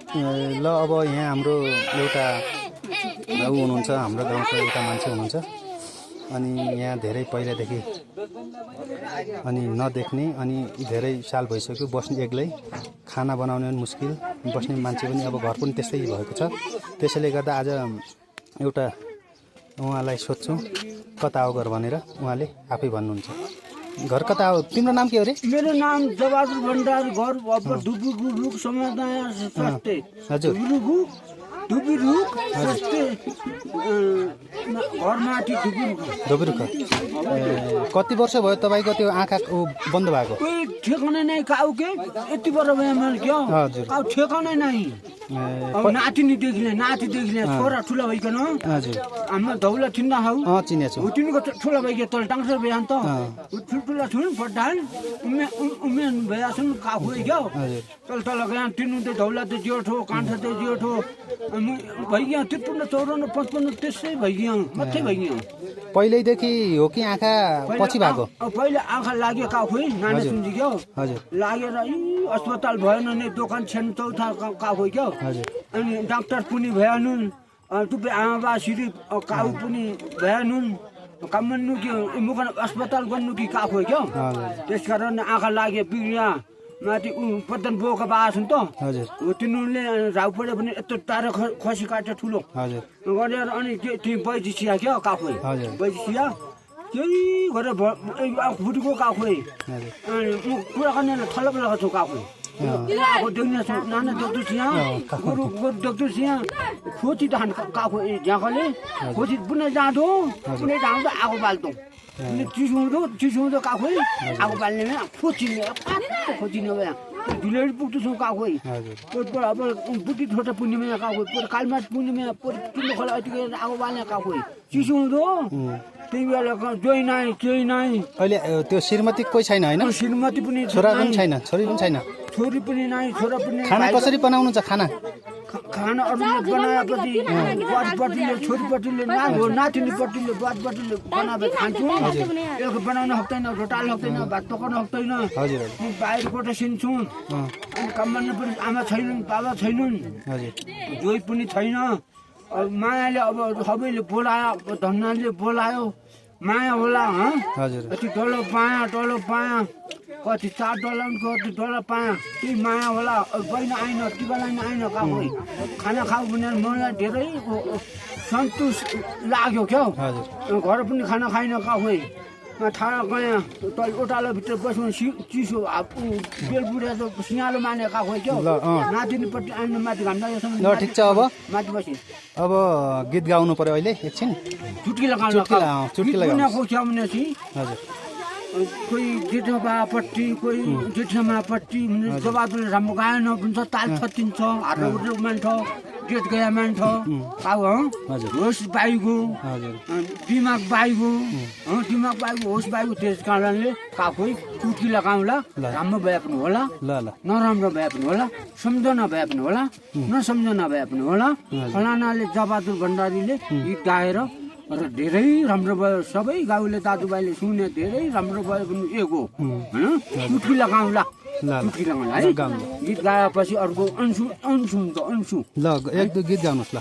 ल अब यहाँ हाम्रो एउटा भाउ हुनुहुन्छ, हाम्रो गाउँको एउटा मान्छे हुनुहुन्छ। अनि यहाँ धेरै पहिलादेखि अनि नदेख्ने अनि धेरै साल भइसक्यो बस्ने एक्लै, खाना बनाउने पनि मुस्किल, बस्ने मान्छे पनि अब घर पनि त्यस्तै भएको छ। त्यसैले गर्दा आज एउटा उहाँलाई सोध्छु कता हो घर भनेर, उहाँले आफै भन्नुहुन्छ। घर कता हो? तिम्रो नाम के हो रे? मेरो नाम जबहादुर भण्डार, घर डुबी रुख समुदाय सस्ते। हजुर डुबी रुख सस्ते घर माथि डुबी रुख। कति वर्ष भयो तपाईँको त्यो आँखा बन्द भएको? कोही ठेगानै नै काउ के यति बडो बेमार क्या काउ ठेगानै नै। अब नातिनी देखिले छोरा ठुला भइकन हजुर हाम्रो धौला थिन्दा हौ चिनेछु तिनको ठुला भइके तल डाक्टर भएन त ठुल्ठुला छुन् पड्डाल उमेन भएछन् काउ क्या तल तल गया तिनु त धौला त जेठो कान्छा त जेठो भइगयो 53 54 55 त्यसै भइगयो मात्रै भइगयो। पहिल्यैदेखि हो कि आँखा पछि भएको? पहिले आँखा लाग्यो काखै नानी सुन्जी क्या हजुर लागेर अस्पताल भएन नि दोकान छेन चौथा काखै क्या अनि डाक्टर पनि भएनन् टुपे आमा सिरी काउ पनि भएनन् कामन्नु कि मुख अस्पताल गर्नु कि काखै क्या त्यसकारण आँखा लाग्यो बिग्रिया माथि पतन बोका बाछन् त हजुर तिनीहरूले झाउ पऱ्यो भने यत्रो टाढो खसी काट्यो ठुलो हजुर गरेर अनि त्यो बैजिसिया क्या काखै बैजिसिया त्यही गरेर फुटेको काखै अनि कुरा गर्ने थलप लगाएको छु काखै आएको देख्ने छु नाना देख्छु यहाँ गोरु देख्छु यहाँ खोची धान काखै झ्याकले खोची पुनः जाँदो पुनः जाँदो आगो बाल्दो चिसो काखै आगो बाल्ने खोजिने भए ढिलै पुग्छु छु काखै अब बुटी छोटा पुण्यमा काखै कालमाट पुण्यमा किलो खोला यतिकै आगो बाल्ने काखै चिसो हुँदो त्यही बेला जोइ नै केही नै। अहिले त्यो श्रीमती कोही छैन होइन? श्रीमती पनि छोरा पनि छैन, छोरी पनि छैन, छोरी पनि नै छोरा पनि। खाना कसरी बनाउनु छ? खाना अरूले बनाएपछि बुवापट्टिले छोरीपट्टिले नातिनीपट्टिले बुवापट्टिले बनाएर खान्छु। यसको बनाउन सक्दैन, रोटाल सक्दैन, भात पकाउन सक्दैन, बाहिरबाट सिन्छु। अनि काम गर्न पनि आमा छैनन्, बाबा छैनन्, जोइ पनि छैन। अब मायाले अब सबैले बोलायो, धन्नाले बोलायो, माया होला यति डल्लो पाया कति $4 कति डलर पाया त्यही माया होला। बहिनी आइन टिकालाई आइन काखै खाना खाऊ भने मलाई धेरै सन्तोष लाग्यो क्या घर पनि खाना खाइन काखै ठाडा गएँ तल ओटालोभित्र बस्नु चिसो बेल बुढे सिँगालो माने काखै क्या नातिनीपट्टि आइन माथि घाम्दा ठिक छ। अब माथि बसेँ। अब गीत गाउनु पर्यो अहिले एकछिन चुट्की लगाउनु हजुर कोही जेठबापट्टि कोही जेठमापट्टि जवाबले राम्रो गाएन भन्छ ताल छत्तिन्छ हात मान्छ जेठ गया मान्छ काउ होस् बाइगो दिमाग बाइगो होस् बाइगो त्यस कारणले काखै चुट्की लगाउँला राम्रो भए पनि होला नराम्रो भए पनि होला सम्झना भए पनि होला नसम्झना भए पनि होला। फलानाले जबहादुर भण्डारीले गीत गाएर र धेरै राम्रो भयो, सबै गाउँले दाजुभाइले सुने धेरै राम्रो भयो पनि एक हो होइन। चुट्की लगाउँला चुट्की लगाउँला है गीत गाएपछि अर्को अन्सु हुन्छ अन्सु। ल एक दुई गीत गाउनुहोस् ल।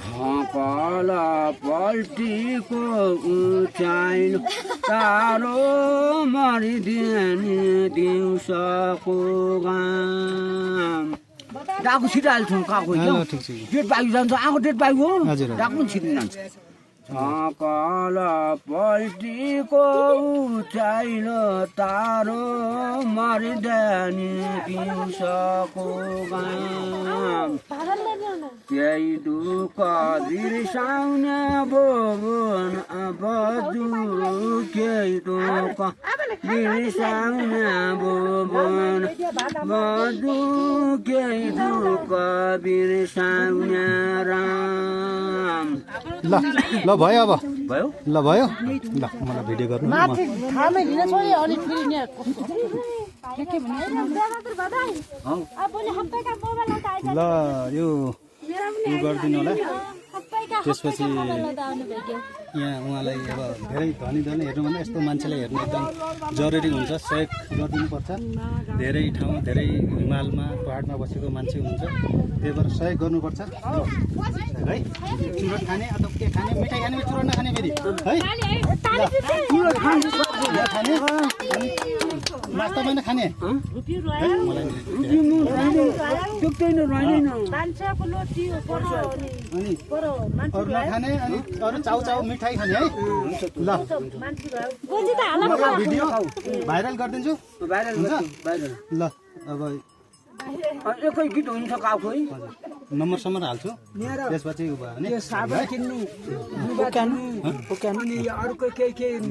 झपला पल्टीको उचाइ टाढो मरिदिने दिउँसोको घाम डाकु छिटाल्छौँ काखै डेट बाइक जान्छ आएको डेट बाइक हो डाकु पनि छिट्नु जान्छ। झपल पल्टीको उचाइल तारो मरिदिने दिउँसोको घाम त्यही दुःख बिर्साउने बोबन बजु केही दुःख बिर्साउने बोबन बजु केही दुःख बिर्साउने राम। ल भयो अब भयो ल भयो ल मलाई भिडियो गर्नु ल यो गरिदिनु होला त्यसपछि यहाँ उहाँलाई अब धेरै धनी हेर्नुभन्दा यस्तो मान्छेलाई हेर्नु एकदम जरुरी हुन्छ, सहयोग गरिदिनुपर्छ। धेरै ठाउँ धेरै हिमालमा पहाडमा बसेको मान्छे हुनुहुन्छ, त्यही भएर सहयोग गर्नुपर्छ है। चुरोट खाने अथवा के खाने, मिठाई खाने, चुरोट नखाने फेरि है, खाने अनि नास्तामा नै खाने अनि अरू नखाने अनि अरू चाउ मिठाई खाने है। ल भिडियो भाइरल गरिदिन्छु, ल अब एकै गीत हुन्छ काउको नम्बर हाल्छु, त्यसपछि उ भयो भने साबुन किन्नु, लुगा किन्नु, अनि अरूको के